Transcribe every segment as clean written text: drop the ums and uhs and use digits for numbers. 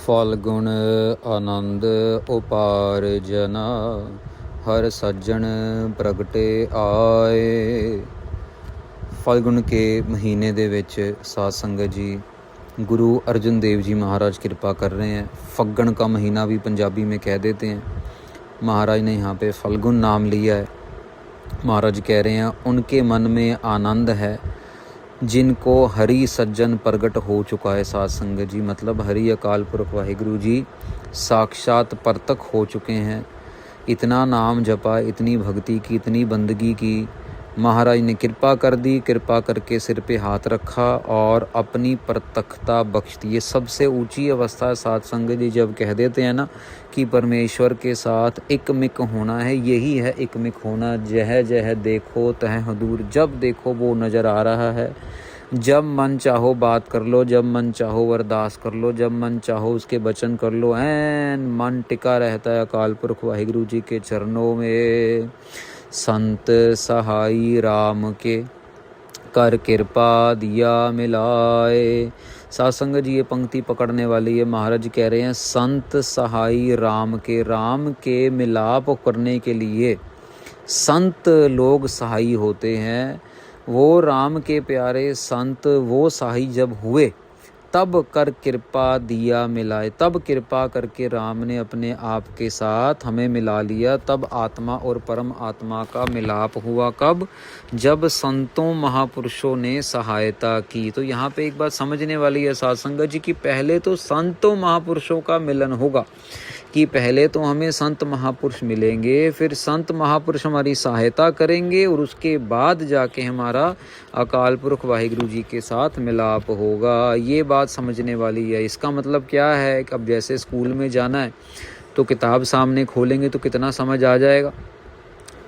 ਫਾਲਗੁਣ ਆਨੰਦ ਉਪਾਰ ਜਨਾ, हर सज्जन प्रगटे आए। ਫਲਗੁਣ के महीने ਦੇ ਵਿੱਚ ਸਾਧ ਸੰਗਤ जी गुरु अर्जुन देव जी महाराज कृपा कर रहे हैं। फग्गण का महीना भी पंजाबी में कह देते हैं। महाराज ने यहाँ पे फल्गुन नाम लिया है। महाराज कह रहे हैं उनके मन में आनंद है जिनको हरि सज्जन प्रगट हो चुका है। साध संगत जी मतलब हरि अकाल पुरख वाहिगुरु जी साक्षात परतक हो चुके हैं। इतना नाम जपा, इतनी भक्ति की, इतनी बंदगी की, महाराज ने कृपा कर दी। कृपा करके सिर पे हाथ रखा और अपनी प्रतखता बख्श दी। ये सबसे ऊंची अवस्था है साध संगत जी। जब कह देते हैं ना कि परमेश्वर के साथ एकमिक होना है, यही है एकमिक होना। जह जह देखो तह हदूर, जब देखो वो नज़र आ रहा है। जब मन चाहो बात कर लो, जब मन चाहो अरदास कर लो, जब मन चाहो उसके वचन कर लो। ऐन मन टिका रहता है अकाल पुरख वाहिगुरु जी के चरणों में। संत सहाई राम के कर कृपा दिया मिलाए। साध संगत जी ये पंक्ति पकड़ने वाली है। महाराज कह रहे हैं संत सहाई राम के मिलाप करने के लिए संत लोग सहाई होते हैं। वो राम के प्यारे संत वो सहाई जब हुए तब कर कृपा दिया मिलाए। तब कृपा करके राम ने अपने आप के साथ हमें मिला लिया। तब आत्मा और परम आत्मा का मिलाप हुआ। कब? जब संतों महापुरुषों ने सहायता की। तो यहाँ पे एक बात समझने वाली है साध संगत जी की पहले तो संतों महापुरुषों का मिलन होगा, कि पहले तो हमें संत महापुरुष मिलेंगे, फिर संत महापुरुष हमारी सहायता करेंगे और उसके बाद जाके हमारा अकाल पुरख वाहिगुरु जी के साथ मिलाप होगा। ये बात समझने वाली है। इसका मतलब क्या है कि अब जैसे स्कूल में जाना है तो किताब सामने खोलेंगे तो कितना समझ आ जाएगा,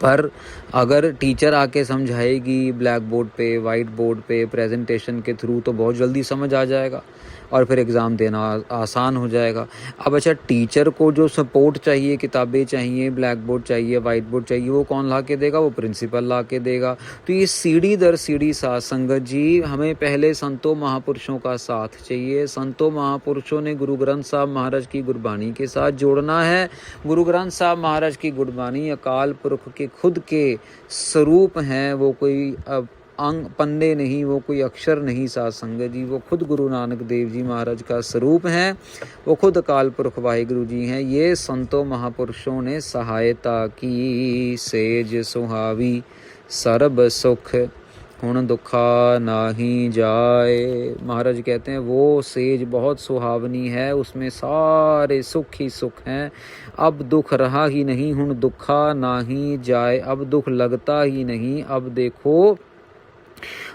पर अगर टीचर आके समझाएगी ब्लैक बोर्ड पे, वाइट बोर्ड पे, प्रेजेंटेशन के थ्रू तो बहुत जल्दी समझ आ जाएगा और फिर एग्ज़ाम देना आसान हो जाएगा। अब अच्छा टीचर को जो सपोर्ट चाहिए, किताबें चाहिए, ब्लैक बोर्ड चाहिए, वाइट बोर्ड चाहिए, वो कौन ला के देगा? वो प्रिंसिपल ला के देगा। तो ये सीढ़ी दर सीढ़ी साध संगत जी हमें पहले संतों महापुरुषों का साथ चाहिए। संतों महापुरुषों ने गुरु ग्रंथ साहब महाराज की गुरबाणी के साथ जोड़ना है। गुरु ग्रंथ साहब महाराज की गुरबाणी अकाल पुरख के खुद के स्वरूप हैं। वो कोई अंग पन्ने नहीं, वो कोई अक्षर नहीं साध संगत जी। वो खुद गुरु नानक देव जी महाराज का स्वरूप हैं। वो खुद अकाल पुरख वाहिगुरु जी हैं। ये संतों महापुरुषों ने सहायता की। सेज सुहावी सर्ब सुख हुण दुखा नाही जाए। महाराज कहते हैं वो सेज बहुत सुहावनी है, उसमें सारे सुख ही सुख हैं। अब दुख रहा ही नहीं, हुण दुखा नाही जाए। अब दुख लगता ही नहीं। अब देखो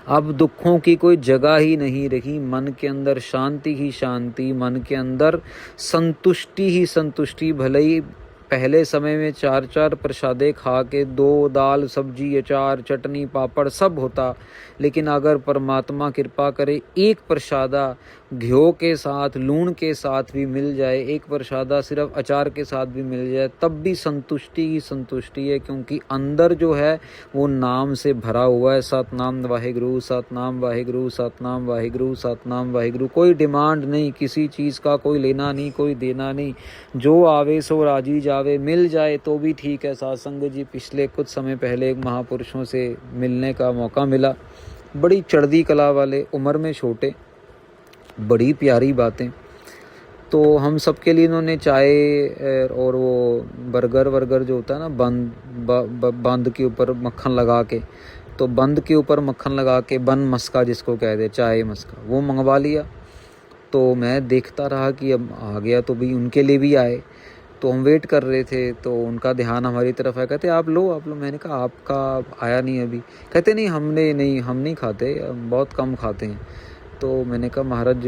अब दुखों की कोई जगह ही नहीं रही। मन के अंदर शांति ही शांति, मन के अंदर संतुष्टि ही संतुष्टि। भले ही पहले समय में 4-4 प्रसादे खा के 2 दाल सब्जी अचार चटनी पापड़ सब होता, लेकिन अगर परमात्मा कृपा करे एक प्रसादा घ्यो के साथ लूण के साथ भी मिल जाए, एक प्रसादा सिर्फ अचार के साथ भी मिल जाए, तब भी संतुष्टि ही संतुष्टि है। क्योंकि अंदर जो है वो नाम से भरा हुआ है। सतनाम वाहिगुरु, सतनाम वाहिगुरु, सतनाम वाहिगुरु, सतनाम वाहिगुरु। कोई डिमांड नहीं किसी चीज़ का, कोई लेना नहीं, कोई देना नहीं। जो आवे सो राजी जावे, मिल जाए तो भी ठीक है। साध संगत जी पिछले कुछ समय पहले एक महापुरुषों से मिलने का मौका मिला। बड़ी चढ़ती कला वाले, उम्र में छोटे, बड़ी प्यारी बातें। तो हम सबके लिए इन्होंने चाय और वो बर्गर वर्गर जो होता है ना बंद के ऊपर मक्खन लगा के, तो बंद के ऊपर मक्खन लगा के बन मस्का जिसको कहते हैं, चाय मस्का, वो मंगवा लिया। तो मैं देखता रहा कि अब आ गया तो भी उनके लिए भी आए। तो हम वेट कर रहे थे तो उनका ध्यान हमारी तरफ आया। कहते आप लो आप लो। मैंने कहा आपका आया नहीं अभी। कहते नहीं हम नहीं खाते, बहुत कम खाते हैं। तो मैंने कहा महाराज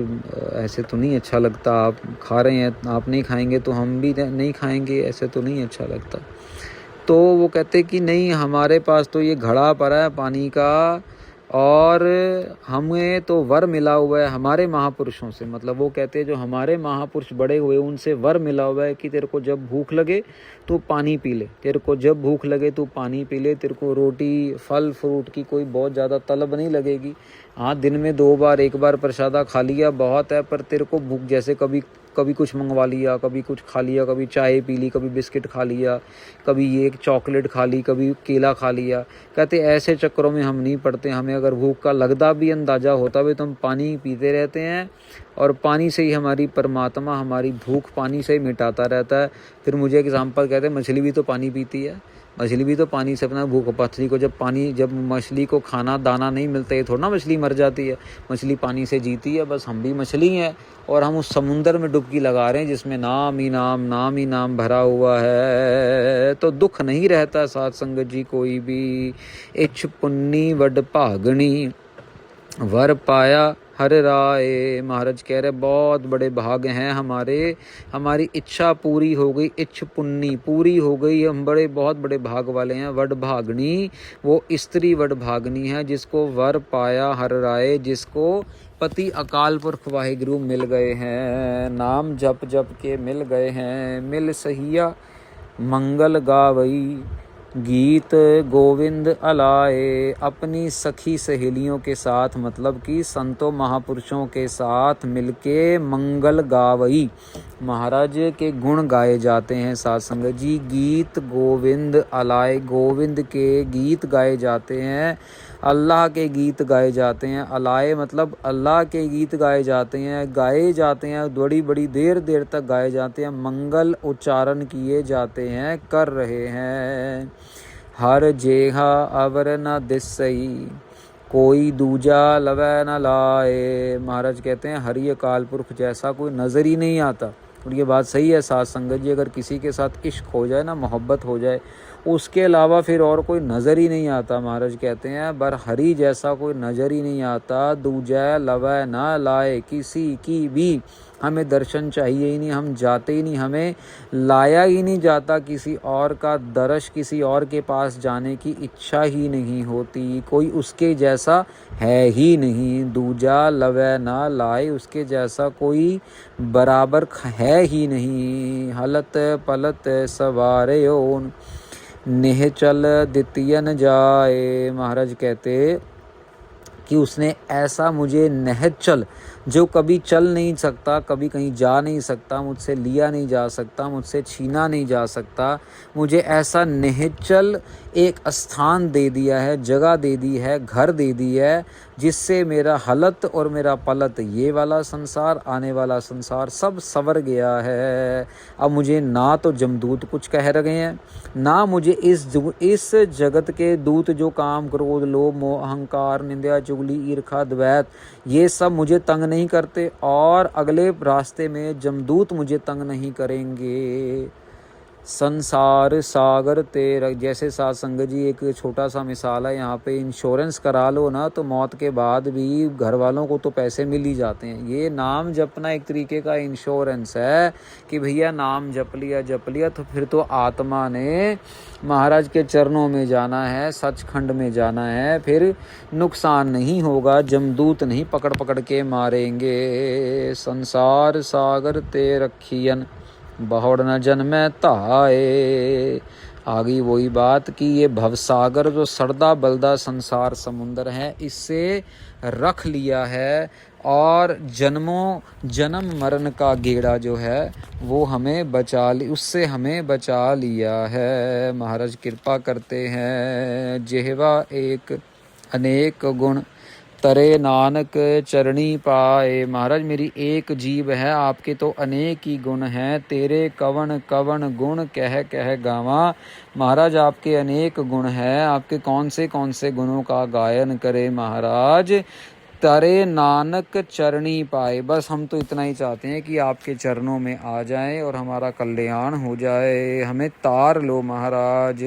ऐसे तो नहीं अच्छा लगता, आप खा रहे हैं, आप नहीं खाएंगे तो हम भी नहीं खाएंगे, ऐसे तो नहीं अच्छा लगता। तो वो कहते कि नहीं हमारे पास तो ये घड़ा पड़ा है पानी का और हमें तो वर मिला हुआ है हमारे महापुरुषों से। मतलब वो कहते हैं जो हमारे महापुरुष बड़े हुए उनसे वर मिला हुआ है कि तेरे को जब भूख लगे तो पानी पी ले, तेरे को जब भूख लगे तो पानी पी ले, तेरे को रोटी फल फ्रूट की कोई बहुत ज़्यादा तलब नहीं लगेगी। हाँ दिन में 2 बार 1 बार प्रसादा खा लिया बहुत है, पर तेरे को भूख जैसे कभी कभी कुछ मंगवा लिया, कभी कुछ खा लिया, कभी चाय पी ली, कभी बिस्किट खा लिया, कभी ये चॉकलेट खा ली, कभी केला खा लिया। कहते ऐसे चक्करों में हम नहीं पड़ते, हमें अगर भूख का लगता भी, अंदाज़ा होता भी, तो हम पानी पीते रहते हैं और पानी से ही हमारी परमात्मा हमारी भूख पानी से ही मिटाता रहता है। फिर मुझे एग्जाम्पल कहते हैं मछली भी तो पानी पीती है, मछली भी तो पानी से अपना भूख, मछली को जब मछली को खाना दाना नहीं मिलता है थोड़ा ना मछली मर जाती है, मछली पानी से जीती है। बस हम भी मछली हैं और हम उस समुंदर में डुबकी लगा रहे हैं जिसमें नाम ही नाम भरा हुआ है। तो दुख नहीं रहता साथ संगत जी कोई भी। इच्छ पुन्नी वड भागणी वर पाया हर राय। महाराज कह रहे बहुत बड़े भाग हैं हमारे, हमारी इच्छा पूरी हो गई, इच्छ पुन्नी पूरी हो गई, हम बहुत बड़े भाग वाले हैं। वड भागनी वो स्त्री वड भागनी है जिसको वर पाया हर राय, जिसको पति अकाल पुरख वाहिगुरु मिल गए हैं, नाम जप जप के मिल गए हैं। मिल सहिया मंगल गावई गीत गोविंद अलाए। अपनी सखी सहेलियों के साथ, मतलब कि संतों महापुरुषों के साथ मिलके मंगल गावई, महाराज के गुण गाए जाते हैं साथ संगत जी। गीत गोविंद अलाए, गोविंद के गीत गाए जाते हैं, अल्लाह के गीत गाए जाते हैं। अलाए मतलब अल्लाह के गीत गाए जाते हैं, बड़ी बड़ी देर तक गाए जाते हैं, मंगल उच्चारण किए जाते हैं, कर रहे हैं। हर जेहा अवर न दिसई कोई दूजा लवै न लाए। महाराज कहते हैं हरि अकाल पुरख जैसा कोई नज़र ही नहीं आता। और ये बात सही है साथ संगत जी, अगर किसी के साथ इश्क हो जाए ना, मोहब्बत हो जाए, उसके अलावा फिर और कोई नज़र ही नहीं आता। महाराज कहते हैं बर हरि जैसा कोई नज़र ही नहीं आता। दूजा लवै ना लाए, किसी की भी हमें दर्शन चाहिए ही नहीं, हम जाते ही नहीं, हमें लाया ही नहीं जाता किसी और का दर्श, किसी और के पास जाने की इच्छा ही नहीं होती, कोई उसके जैसा है ही नहीं। दूजा लवै ना लाए, उसके जैसा कोई बराबर है ही नहीं। हलत पलत सवारे ओन निहचल दितियन जाए। महाराज कहते कि उसने ऐसा मुझे निहचल, जो कभी चल नहीं सकता, कभी कहीं जा नहीं सकता, मुझसे लिया नहीं जा सकता, मुझसे छीना नहीं जा सकता, मुझे ऐसा निहचल एक स्थान दे दिया है, जगह दे दी है, घर दे दी है, जिससे मेरा हलत और मेरा पलत, ये वाला संसार, आने वाला संसार सब सवर गया है। अब मुझे ना तो जमदूत कुछ कह रहे हैं, ना मुझे इस जगत के दूत जो काम, क्रोध, लोभ, मोह, अहंकार, निंदा, चुगली, ईर्खा, द्वैत, ये सब मुझे तंग नहीं करते, और अगले रास्ते में जमदूत मुझे तंग नहीं करेंगे। संसार सागर तेरा, जैसे साथ संगत जी एक छोटा सा मिसाल है, यहाँ पे इंश्योरेंस करा लो ना तो मौत के बाद भी घर वालों को तो पैसे मिल ही जाते हैं। ये नाम जपना एक तरीके का इंश्योरेंस है कि भैया नाम जप लिया तो फिर तो आत्मा ने महाराज के चरणों में जाना है, सचखंड में जाना है, फिर नुकसान नहीं होगा, जमदूत नहीं पकड़ के मारेंगे। संसार सागर ते रखियन बहुड़ न जन्मै ताए। आ गई वही बात कि ये भवसागर जो सड़दा बलदा संसार समुंदर है, इससे रख लिया है, और जन्म मरण का गेड़ा जो है वो हमें उससे हमें बचा लिया है। महाराज कृपा करते हैं। जेहवा एक अनेक गुण तरे नानक चरणी पाए। महाराज मेरी एक जीव है, आपके तो अनेक ही गुण हैं, तेरे कवन कवन गुण कह गावा। महाराज आपके अनेक गुण हैं, आपके कौन से गुणों का गायन करे महाराज। तरे नानक चरणी पाए, बस हम तो इतना ही चाहते हैं कि आपके चरणों में आ जाएं और हमारा कल्याण हो जाए। हमें तार लो महाराज,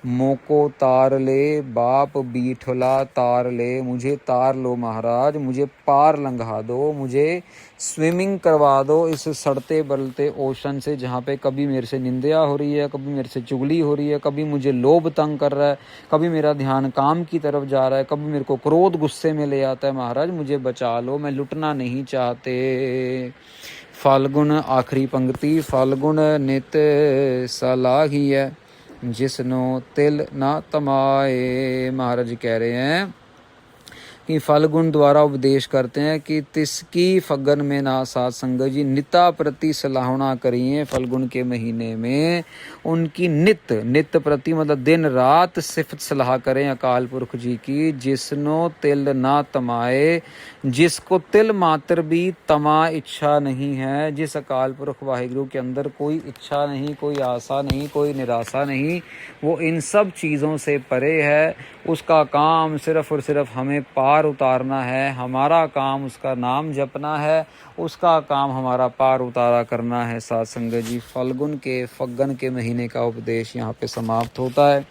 मोको तार ले, बाप बीठला तार ले, मुझे तार लो महाराज, मुझे पार लंघा दो, मुझे स्विमिंग करवा दो इस सड़ते बलते ओशन से, जहाँ पे कभी मेरे से निंदा हो रही है, कभी मेरे से चुगली हो रही है, कभी मुझे लोभ तंग कर रहा है, कभी मेरा ध्यान काम की तरफ जा रहा है, कभी मेरे को क्रोध गुस्से में ले आता है। महाराज मुझे बचा लो, मैं लुटना नहीं चाहते। फाल्गुन, आखिरी पंक्ति, फाल्गुन नित सलाही है जिसनो तिल ना तमाए। महाराज कह रहे हैं कि फलगुण द्वारा उपदेश करते हैं कि तिसकी फगन में ना साथ संगत जी निता प्रति सलाहना करिए। फलगुण के महीने में उनकी नित प्रति मतलब दिन रात सिफत सलाह करें अकाल पुरख जी की। जिसनो तिल ना तमाए, जिसको तिल मात्र भी तमा इच्छा नहीं है, जिस अकाल पुरख वाहिगुरु के अंदर कोई इच्छा नहीं, कोई आशा नहीं, कोई निराशा नहीं, वो इन सब चीज़ों से परे है। उसका काम सिर्फ़ और सिर्फ हमें पार उतारना है। हमारा काम उसका नाम जपना है, उसका काम हमारा पार उतारा करना है। साथ संगत जी फल्गुन के फग्गन के महीने का उपदेश यहाँ पे समाप्त होता है।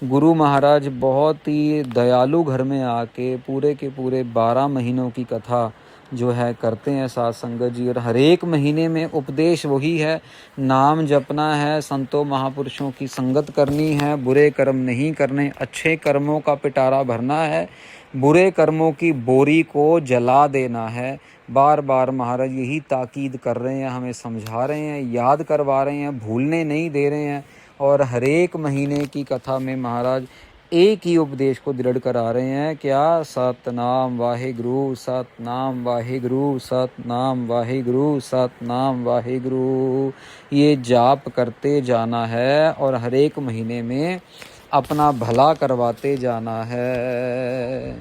गुरु महाराज बहुत ही दयालु घर में आके पूरे के पूरे 12 महीनों की कथा जो है करते हैं साथ संगत जी। और हर एक महीने में उपदेश वही है, नाम जपना है, संतों महापुरुषों की संगत करनी है, बुरे कर्म नहीं करने, अच्छे कर्मों का पिटारा भरना है, बुरे कर्मों की बोरी को जला देना है। बार बार महाराज यही ताकीद कर रहे हैं, हमें समझा रहे हैं, याद करवा रहे हैं, भूलने नहीं दे रहे हैं। और हर एक महीने की कथा में महाराज एक ही उपदेश को दृढ़ करा रहे हैं, क्या? सतनाम वाहिगुरु, सतनाम वाहिगुरु, सतनाम वाहिगुरु, सतनाम वाहिगुरु। ये जाप करते जाना है और हर एक महीने में अपना भला करवाते जाना है।